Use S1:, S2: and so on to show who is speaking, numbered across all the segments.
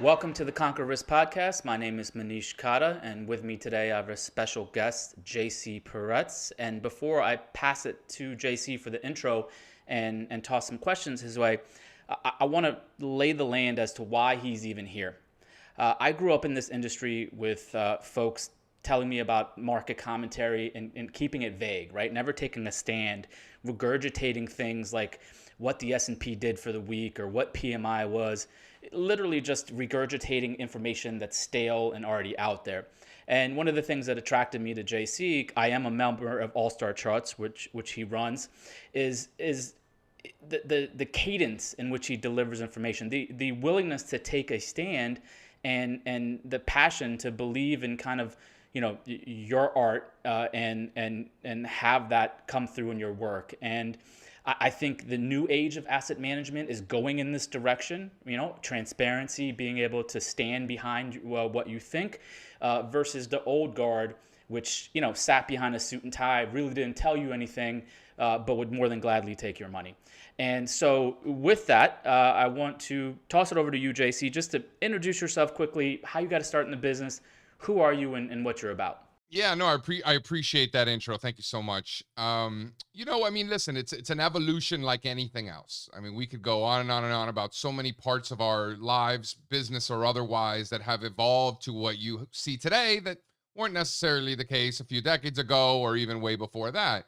S1: Welcome to the Conquer Risk Podcast. My name is Manish Kata, and with me today I have a special guest, JC Parets. And before I pass it to JC for the intro and toss some questions his way, I want to lay the land as to why he's even here. I grew up in this industry with folks telling me about market commentary and keeping it vague, right? Never taking a stand, regurgitating things like what the S&P did for the week or what PMI was, literally just regurgitating information that's stale and already out there. And one of the things that attracted me to JC, I am a member of All Star Charts, which he runs, is the cadence in which he delivers information, the willingness to take a stand, and the passion to believe in kind of your art and have that come through in your work. And I think the new age of asset management is going in this direction, transparency, being able to stand behind what you think versus the old guard, which, sat behind a suit and tie, really didn't tell you anything, but would more than gladly take your money. And so with that, I want to toss it over to you, JC, just to introduce yourself quickly, how you got to start in the business, who are you and what you're about.
S2: Yeah, no, I appreciate that intro. Thank you so much. Listen, it's an evolution like anything else. I mean, we could go on and on and on about so many parts of our lives, business or otherwise, that have evolved to what you see today that weren't necessarily the case a few decades ago or even way before that.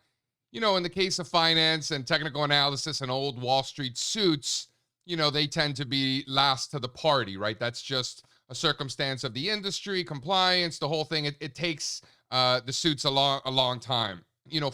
S2: In the case of finance and technical analysis and old Wall Street suits, they tend to be last to the party, right? That's just a circumstance of the industry, compliance, the whole thing. It takes the suits a long time.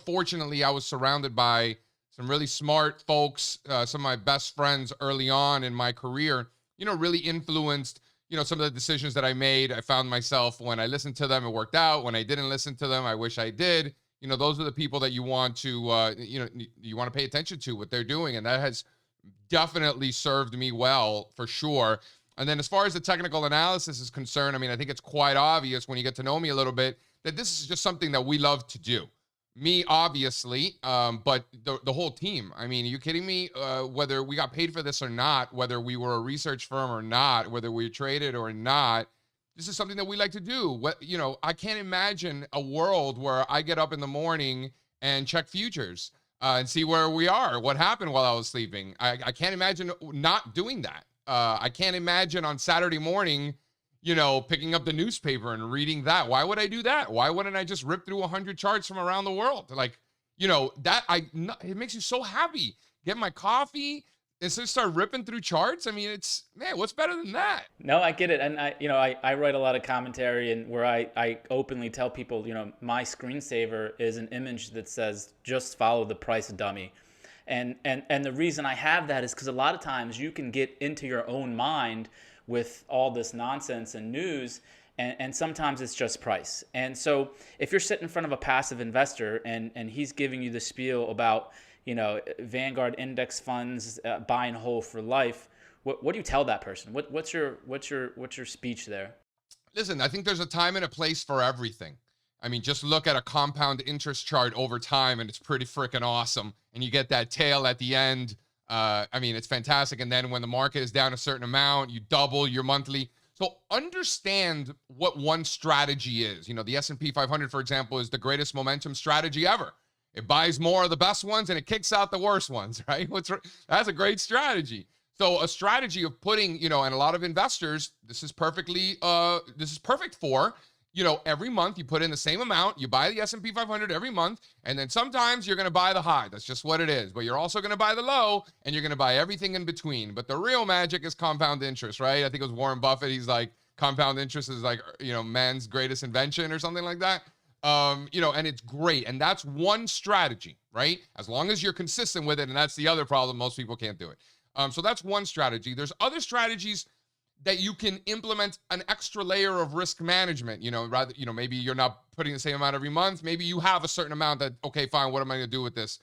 S2: Fortunately, I was surrounded by some really smart folks. Some of my best friends early on in my career, really influenced, some of the decisions that I made. I found myself, when I listened to them, it worked out. When I didn't listen to them, I wish I did. Those are the people that you want to, you want to pay attention to what they're doing. And that has definitely served me well, for sure. And then as far as the technical analysis is concerned, I think it's quite obvious when you get to know me a little bit that this is just something that we love to do. Me, obviously, but the whole team. Are you kidding me? Whether we got paid for this or not, whether we were a research firm or not, whether we traded or not, this is something that we like to do. I can't imagine a world where I get up in the morning and check futures and see where we are, what happened while I was sleeping. I can't imagine not doing that. I can't imagine on Saturday morning, picking up the newspaper and reading that. Why would I do that? Why wouldn't I just rip through 100 charts from around the world? It makes you so happy. Get my coffee and so start ripping through charts. What's better than that?
S1: No, I get it. And I write a lot of commentary, and where I openly tell people, my screensaver is an image that says, just follow the price dummy. And the reason I have that is because a lot of times you can get into your own mind with all this nonsense and news, and sometimes it's just price. And so if you're sitting in front of a passive investor and he's giving you the spiel about, Vanguard index funds, buy and hold for life, what do you tell that person? What's your speech there?
S2: Listen, I think there's a time and a place for everything. Just look at a compound interest chart over time, and it's pretty freaking awesome. And you get that tail at the end. It's fantastic. And then when the market is down a certain amount, you double your monthly. So understand what one strategy is. The S&P 500, for example, is the greatest momentum strategy ever. It buys more of the best ones and it kicks out the worst ones, right? That's a great strategy. So a strategy of putting, and a lot of investors, this is perfect for, every month you put in the same amount, you buy the S&P 500 every month, and then sometimes you're going to buy the high. That's just what it is. But you're also going to buy the low, and you're going to buy everything in between. But the real magic is compound interest, right? I think it was Warren Buffett. He's like, compound interest is like, man's greatest invention or something like that. And it's great. And that's one strategy, right? As long as you're consistent with it. And that's the other problem. Most people can't do it. So that's one strategy. There's other strategies that you can implement an extra layer of risk management, maybe you're not putting the same amount every month. Maybe you have a certain amount that, okay, fine, what am I going to do with this?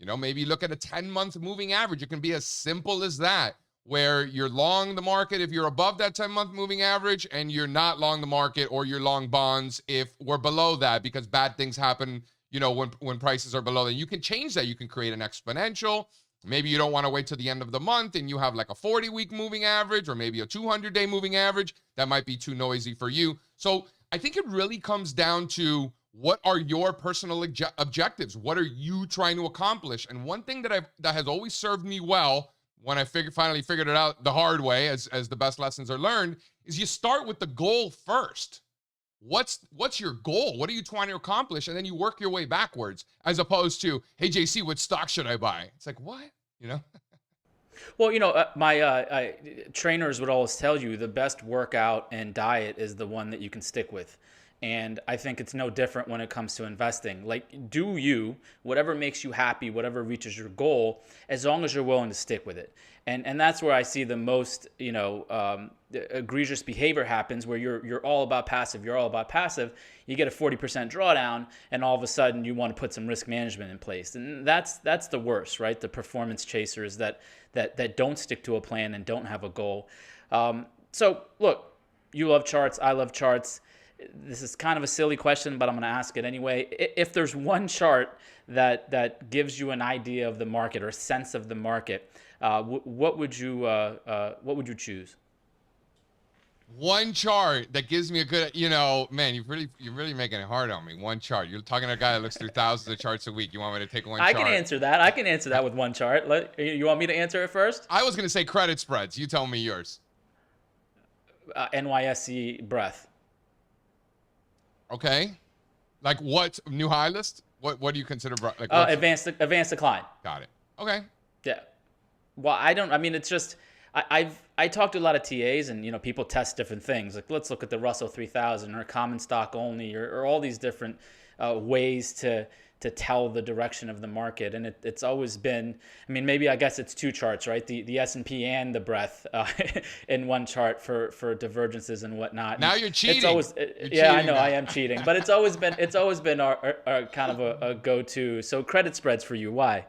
S2: Maybe look at a 10-month moving average. It can be as simple as that, where you're long the market if you're above that 10-month moving average, and you're not long the market or you're long bonds if we're below that, because bad things happen, when prices are below that. You can change that. You can create an exponential. Maybe you don't want to wait till the end of the month and you have like a 40-week moving average or maybe a 200-day moving average. That might be too noisy for you. So I think it really comes down to what are your personal objectives? What are you trying to accomplish? And one thing that has always served me well when I finally figured it out the hard way, as the best lessons are learned, is you start with the goal first. What's your goal? What are you trying to accomplish? And then you work your way backwards, as opposed to, hey, JC, what stock should I buy? It's like, what? You know?
S1: Well, my trainers would always tell you the best workout and diet is the one that you can stick with. And I think it's no different when it comes to investing. Like, do you, whatever makes you happy, whatever reaches your goal, as long as you're willing to stick with it. And that's where I see the most, egregious behavior happens, where you're all about passive. You're all about passive. You get a 40% drawdown, and all of a sudden you want to put some risk management in place. And that's the worst, right? The performance chasers that don't stick to a plan and don't have a goal. So look, you love charts. I love charts. This is kind of a silly question, but I'm going to ask it anyway. If there's one chart that gives you an idea of the market or a sense of the market, what would you choose?
S2: One chart that gives me a good, man, you're really making it hard on me. One chart. You're talking to a guy that looks through thousands of charts a week. You want me to take one chart?
S1: I can answer that with one chart. You want me to answer it first?
S2: I was going to say credit spreads. You tell me yours.
S1: NYSE breadth.
S2: Okay. Like what? New high list? What do you consider? Like
S1: advanced decline.
S2: Got it. Okay.
S1: Yeah. Well, it's just I talked to a lot of TAs, and people test different things. Like, let's look at the Russell 3000 or common stock only, or all these different ways to tell the direction of the market. And it's always been, maybe I guess it's two charts, right? The S&P and the breadth in one chart for divergences and whatnot.
S2: Now you're cheating.
S1: It's always, I know I am cheating, but it's always been our kind of a go-to. So credit spreads for you, why?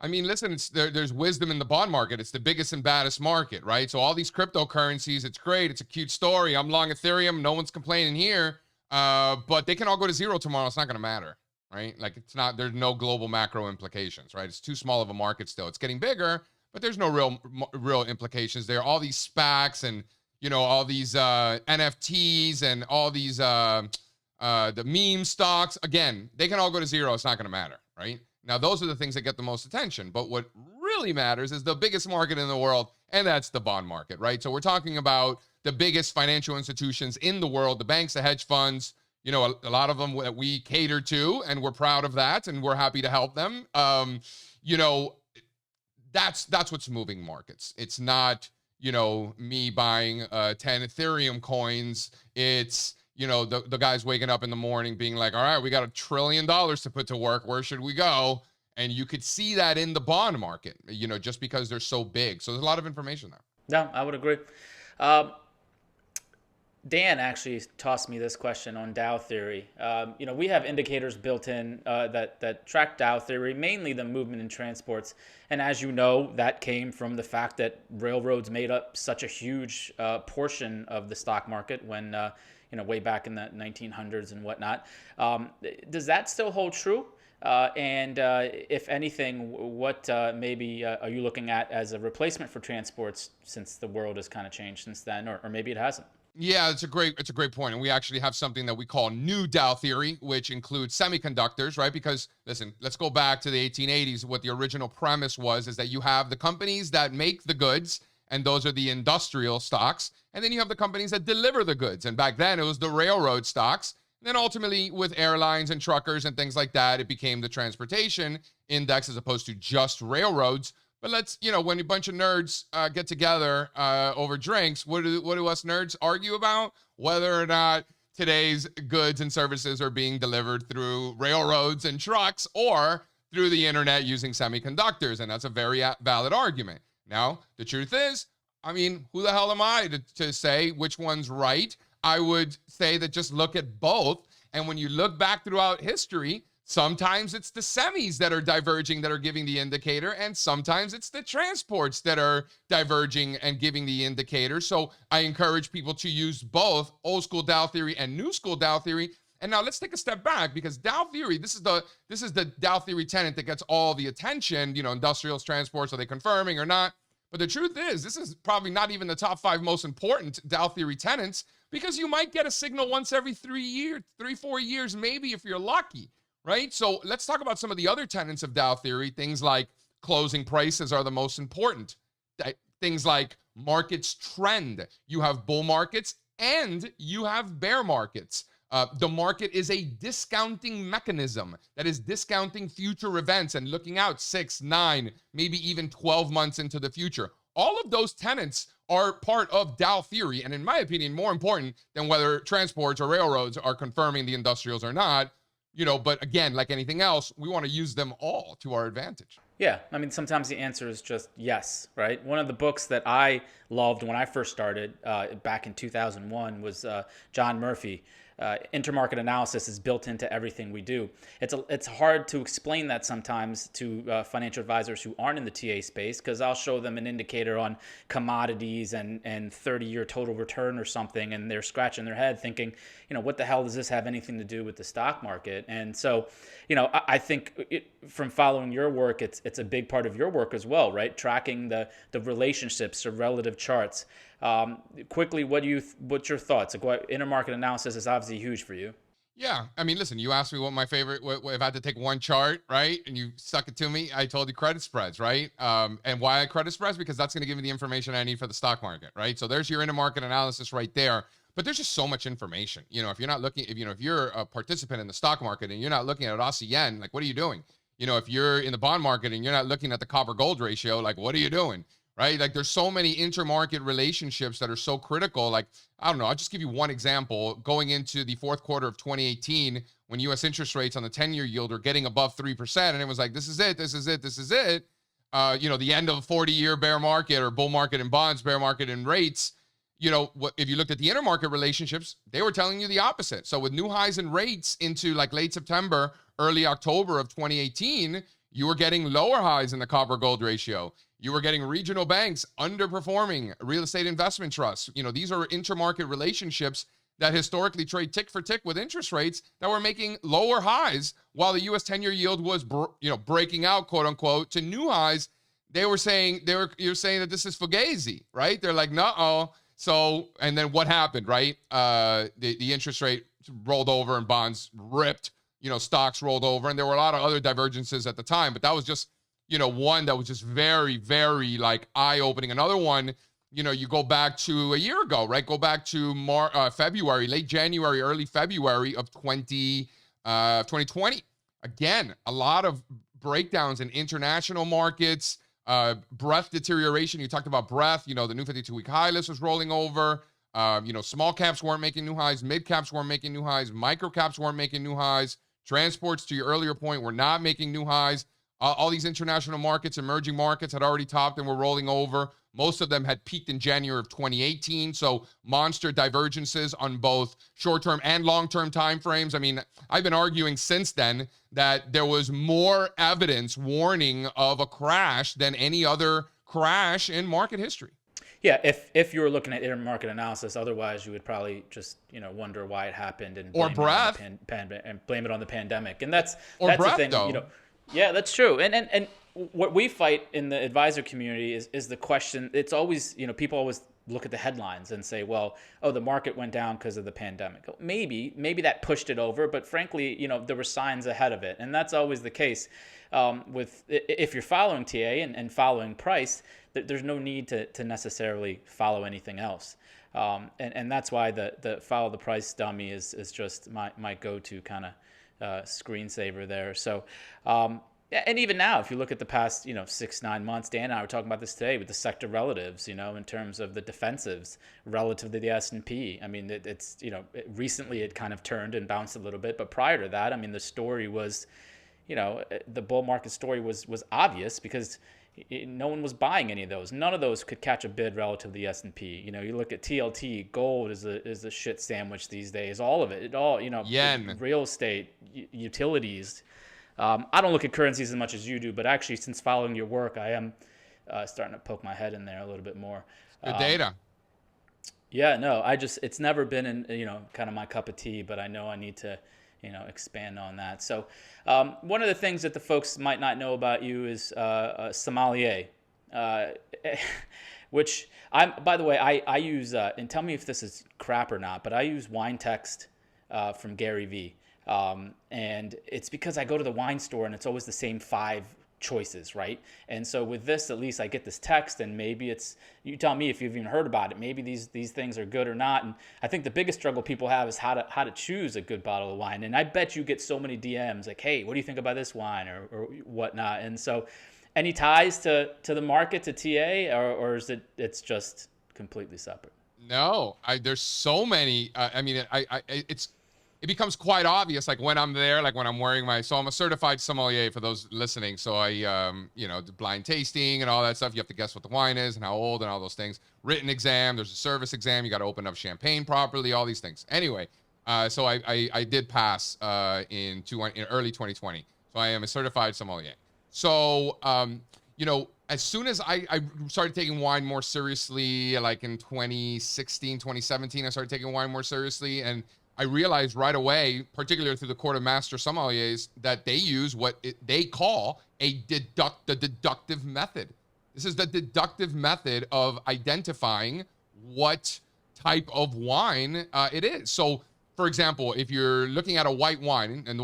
S2: Listen, there's wisdom in the bond market. It's the biggest and baddest market, right? So all these cryptocurrencies, it's great. It's a cute story. I'm long Ethereum. No one's complaining here. But they can all go to zero tomorrow. It's not going to matter, right? Like, there's no global macro implications, right? It's too small of a market still. It's getting bigger, but there's no real implications there. All these SPACs and, all these NFTs and all these the meme stocks, again, they can all go to zero. It's not going to matter, right? Now, those are the things that get the most attention. But what really matters is the biggest market in the world, and that's the bond market, right? So we're talking about the biggest financial institutions in the world, the banks, the hedge funds, a lot of them that we cater to, and we're proud of that, and we're happy to help them. That's what's moving markets. It's not, me buying 10 Ethereum coins. It's, the guys waking up in the morning being like, all right, we got $1 trillion to put to work. Where should we go? And you could see that in the bond market, just because they're so big. So there's a lot of information there.
S1: Yeah, I would agree. Dan actually tossed me this question on Dow Theory. We have indicators built in that track Dow Theory, mainly the movement in transports. And as you know, that came from the fact that railroads made up such a huge portion of the stock market when way back in the 1900s and whatnot. Does that still hold true? And if anything, what maybe are you looking at as a replacement for transports, since the world has kind of changed since then, or maybe it hasn't?
S2: Yeah, it's a great point. And we actually have something that we call new Dow Theory, which includes semiconductors, right? Because listen, let's go back to the 1880s. What the original premise was is that you have the companies that make the goods, and those are the industrial stocks. And then you have the companies that deliver the goods. And back then it was the railroad stocks. And then ultimately with airlines and truckers and things like that, it became the transportation index as opposed to just railroads. But let's, when a bunch of nerds get together over drinks, what do us nerds argue about? Whether or not today's goods and services are being delivered through railroads and trucks or through the internet using semiconductors. And that's a very valid argument. Now, the truth is, who the hell am I to say which one's right? I would say that just look at both. And when you look back throughout history, sometimes it's the semis that are diverging that are giving the indicator, and sometimes it's the transports that are diverging and giving the indicator. So I encourage people to use both old school Dow Theory and new school Dow Theory. And now let's take a step back, because Dow Theory, this is the Dow Theory tenant that gets all the attention. Industrials, transports, are they confirming or not? But the truth is, this is probably not even the top 5 most important Dow Theory tenants, because you might get a signal once every 4 years, maybe, if you're lucky, right? So let's talk about some of the other tenets of Dow Theory. Things like closing prices are the most important. Things like markets trend. You have bull markets and you have bear markets. The market is a discounting mechanism that is discounting future events and looking out 6, 9, maybe even 12 months into the future. All of those tenets are part of Dow Theory, and in my opinion, more important than whether transports or railroads are confirming the industrials or not. But again, like anything else, we want to use them all to our advantage.
S1: Yeah, I mean, sometimes the answer is just yes, right? One of the books that I loved when I first started back in 2001 was John Murphy. Intermarket analysis is built into everything we do. It's hard to explain that sometimes to financial advisors who aren't in the TA space, because I'll show them an indicator on commodities and 30-year total return or something, and they're scratching their head thinking, what the hell does this have anything to do with the stock market? And so, I think from following your work, it's a big part of your work as well, right? Tracking the relationships, the relative charts. Quickly, what's your thoughts? Like, intermarket analysis is obviously huge for you.
S2: Yeah, I mean, listen, you asked me what my favorite, if I had to take one chart, right, and you stuck it to me, I told you credit spreads, right? And why I credit spreads? Because that's going to give me the information I need for the stock market, right? So there's your intermarket analysis right there. But there's just so much information. If you're not looking, if you're a participant in the stock market and you're not looking at Aussie yen, like, what are you doing? If you're in the bond market and you're not looking at the copper gold ratio, like, what are you doing? Right? Like, there's so many intermarket relationships that are so critical. Like, I don't know, I'll just give you one example. Going into the fourth quarter of 2018, when U.S. interest rates on the 10-year yield are getting above 3%, and it was like, this is it. The end of a 40-year bear market or bull market in bonds, bear market in rates. If you looked at the intermarket relationships, they were telling you the opposite. So with new highs in rates into like late September, early October of 2018, you were getting lower highs in the copper gold ratio. You were getting regional banks underperforming real estate investment trusts. These are intermarket relationships that historically trade tick for tick with interest rates that were making lower highs while the U.S. 10-year yield was, breaking out, quote unquote, to new highs. You're saying that this is fugazi, right? They're like, no. So, and then what happened, right? The interest rate rolled over and bonds ripped. Stocks rolled over, and there were a lot of other divergences at the time, but that was just, one that was just very, very like eye-opening. Another one, you go back to a year ago, right? Go back to February, late January, early February of 2020. Again, a lot of breakdowns in international markets, breadth deterioration. You talked about breadth, the new 52-week high list was rolling over. Small caps weren't making new highs, mid caps weren't making new highs, micro caps weren't making new highs. Transports, to your earlier point, were not making new highs. All these international markets, emerging markets, had already topped and were rolling over. Most of them had peaked in January of 2018. So monster divergences on both short-term and long-term timeframes. I mean, I've been arguing since then that there was more evidence warning of a crash than any other crash in market history.
S1: Yeah, if you were looking at intermarket analysis, otherwise you would probably just wonder why it happened and blame it on the pandemic, and that's the thing.
S2: Though.
S1: Yeah, that's true. And what we fight in the advisor community is the question. It's always, people always look at the headlines and say, well, the market went down because of the pandemic. Maybe that pushed it over, but frankly, there were signs ahead of it, and that's always the case. If you're following TA and following price, there's no need to necessarily follow anything else. And that's why the follow the price dummy is just my go-to kind of screensaver there. So, and even now, if you look at the past, 6-9 months, Dan and I were talking about this today with the sector relatives, in terms of the defensives relative to the S&P. I mean, it's, recently it kind of turned and bounced a little bit, but prior to that, I mean, the story was, the bull market story was obvious because no one was buying any of those. None of those could catch a bid relative to the S&P. You look at TLT, gold is a shit sandwich these days. All of it,
S2: yen,
S1: real estate, utilities. I don't look at currencies as much as you do, but actually, since following your work, I am starting to poke my head in there a little bit more.
S2: Good data.
S1: Yeah, no, it's never been kind of my cup of tea, but I know I need to, expand on that. So, one of the things that the folks might not know about you is a sommelier, uh, which by the way, I use, and tell me if this is crap or not, but I use Wine Text from Gary Vee. And it's because I go to the wine store and it's always the same five choices, right? And so with this, at least I get this text, and maybe you tell me if you've even heard about it. Maybe these things are good or not. And I think the biggest struggle people have is how to choose a good bottle of wine. And I bet you get so many DMs like, hey, what do you think about this wine or whatnot? And so, any ties to the market, to TA, or is it's just completely separate?
S2: No, there's so many. I mean, it becomes quite obvious, like when I'm there, like when I'm wearing so I'm a certified sommelier for those listening. So I, the blind tasting and all that stuff. You have to guess what the wine is and how old and all those things. Written exam, there's a service exam. You got to open up champagne properly, all these things. Anyway, so I did pass in early 2020. So I am a certified sommelier. So, as soon as I started taking wine more seriously, like in 2016, 2017, I started taking wine more seriously. And I realized right away, particularly through the Court of Master Sommeliers, that they use what they call the deductive method. This is the deductive method of identifying what type of wine it is. So, for example, if you're looking at a white wine and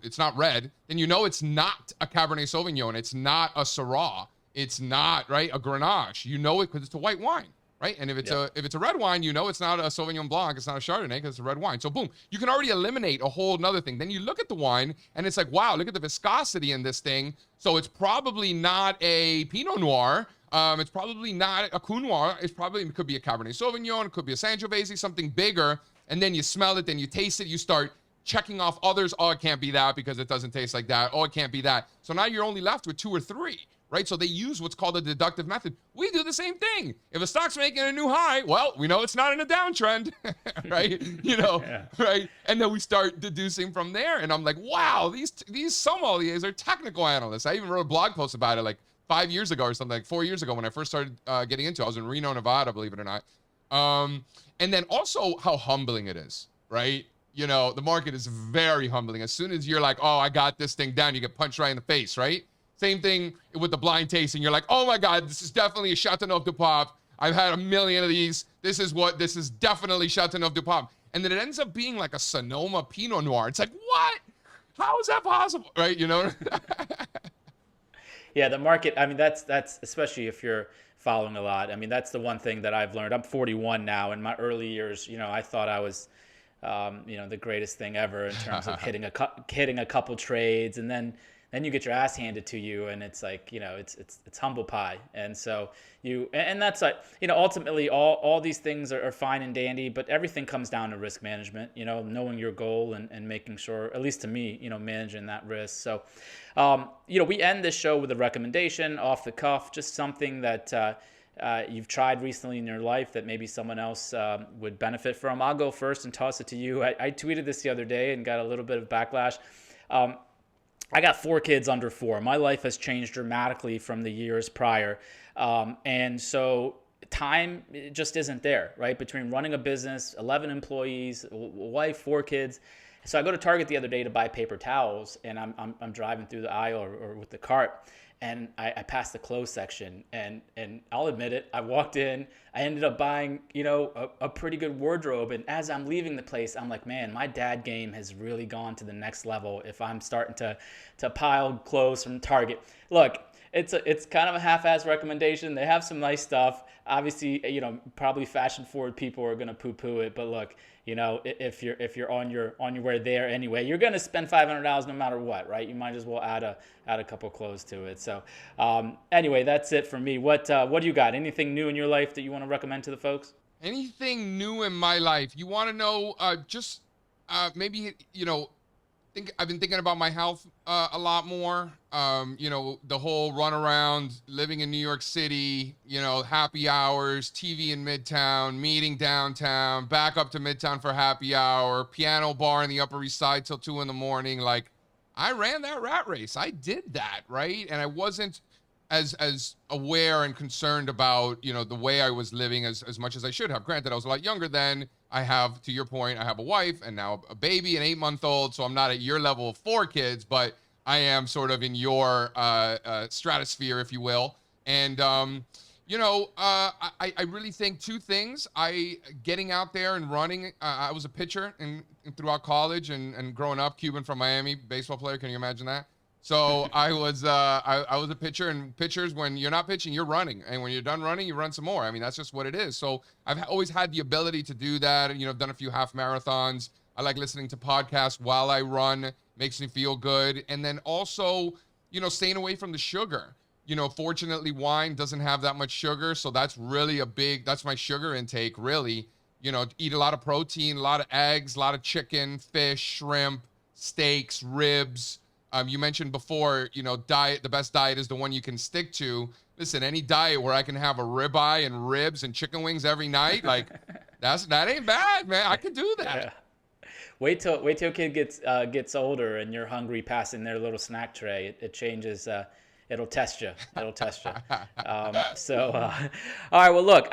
S2: it's not red, then you know it's not a Cabernet Sauvignon. It's not a Syrah. It's not, right, a Grenache. You know it because it's a white wine, right? And if it's a red wine, you know it's not a Sauvignon Blanc. It's not a Chardonnay because it's a red wine. So boom, you can already eliminate a whole nother thing. Then you look at the wine and it's like, wow, look at the viscosity in this thing. So it's probably not a Pinot Noir. It's probably not a Cru Noir. It could be a Cabernet Sauvignon. It could be a Sangiovese, something bigger. And then you smell it, then you taste it, you start checking off others. Oh, it can't be that because it doesn't taste like that. Oh, it can't be that. So now you're only left with 2 or 3, right? So they use what's called a deductive method. We do the same thing. If a stock's making a new high, well, we know it's not in a downtrend, right? Right? And then we start deducing from there. And I'm like, wow, these sommeliers are technical analysts. I even wrote a blog post about it like 5 years ago or something, like 4 years ago when I first started getting into it. I was in Reno, Nevada, believe it or not. And then also how humbling it is, right? The market is very humbling. As soon as you're like, oh, I got this thing down, you get punched right in the face, right? Same thing with the blind tasting. You're like, oh my God, this is definitely a Chateauneuf du Pape. I've had a million of these. This is definitely Chateauneuf du Pape. And then it ends up being like a Sonoma Pinot Noir. It's like, what? How is that possible? Right?
S1: Yeah, the market, I mean, that's especially if you're following a lot. I mean, that's the one thing that I've learned. I'm 41 now. In my early years, I thought I was, the greatest thing ever in terms of hitting a couple trades, and then you get your ass handed to you, and it's like, it's humble pie. And so and that's like, ultimately all these things are fine and dandy, but everything comes down to risk management, knowing your goal and making sure, at least to me, managing that risk. So, we end this show with a recommendation off the cuff, just something that you've tried recently in your life that maybe someone else would benefit from. I'll go first and toss it to you. I tweeted this the other day and got a little bit of backlash. I got 4 kids under 4. My life has changed dramatically from the years prior. And so time just isn't there, right? Between running a business, 11 employees, a wife, 4 kids. So I go to Target the other day to buy paper towels, and I'm driving through the aisle or with the cart, and I passed the clothes section, and I'll admit it, I walked in, I ended up buying, a pretty good wardrobe, and as I'm leaving the place, I'm like, man, my dad game has really gone to the next level if I'm starting to pile clothes from Target. Look, it's kind of a half-ass recommendation. They have some nice stuff. Obviously, probably fashion-forward people are going to poo-poo it, but look, if you're on your way there anyway, you're going to spend $500 no matter what, right? You might as well add a couple clothes to it. So anyway, that's it for me. What do you got? Anything new in your life that you want to recommend to the folks?
S2: Anything new in my life? You want to know? Maybe I've been thinking about my health a lot more. The whole run around, living in New York City, happy hours, TV in Midtown, meeting downtown, back up to Midtown for happy hour, piano bar in the Upper East Side till 2 a.m. Like, I ran that rat race. I did that, right? And I wasn't as aware and concerned about, the way I was living as much as I should have. Granted, I was a lot younger then. I have, to your point, I have a wife and now a baby, an 8-month-old. So I'm not at your level of 4 kids, but I am sort of in your stratosphere, if you will. And I really think 2 things. Getting out there and running. I was a pitcher throughout college and growing up, Cuban from Miami, baseball player. Can you imagine that? So I was a pitcher, and pitchers, when you're not pitching, you're running, and when you're done running, you run some more. I mean, that's just what it is. So I've always had the ability to do that. And, I've done a few half marathons. I like listening to podcasts while I run. Makes me feel good. And then also, staying away from the sugar. Fortunately, wine doesn't have that much sugar, so that's really that's my sugar intake, really. Eat a lot of protein, a lot of eggs, a lot of chicken, fish, shrimp, steaks, ribs. You mentioned before, diet, the best diet is the one you can stick to. Listen, any diet where I can have a ribeye and ribs and chicken wings every night, like that ain't bad, man. I could do that.
S1: Yeah. Wait till kid gets older and you're hungry passing their little snack tray. It changes. It'll test you. All right. Well, look.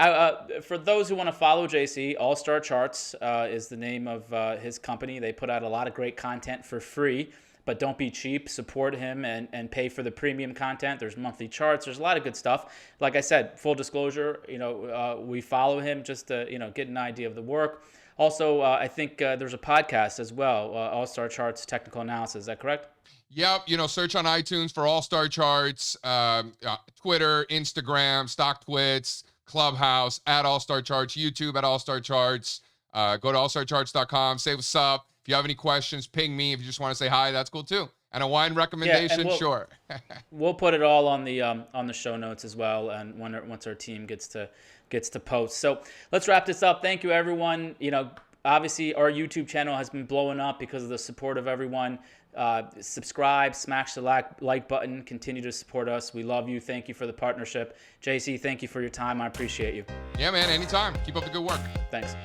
S1: For those who want to follow JC, All Star Charts is the name of his company. They put out a lot of great content for free. But don't be cheap. Support him and pay for the premium content. There's monthly charts. There's a lot of good stuff. Like I said, full disclosure, we follow him just to, get an idea of the work. Also, I think there's a podcast as well, All-Star Charts Technical Analysis. Is that correct?
S2: Yep. Search on iTunes for All-Star Charts, Twitter, Instagram, StockTwits, Clubhouse, at All-Star Charts, YouTube at All-Star Charts. Go to allstarcharts.com. Say what's up. If you have any questions, ping me. If you just want to say hi, that's cool too. And a wine recommendation, sure.
S1: We'll put it all on the show notes as well, and once our team gets to post. So let's wrap this up. Thank you, everyone. Obviously our YouTube channel has been blowing up because of the support of everyone. Subscribe, smash the like button. Continue to support us. We love you. Thank you for the partnership. JC, thank you for your time. I appreciate you.
S2: Yeah, man. Anytime. Keep up the good work.
S1: Thanks.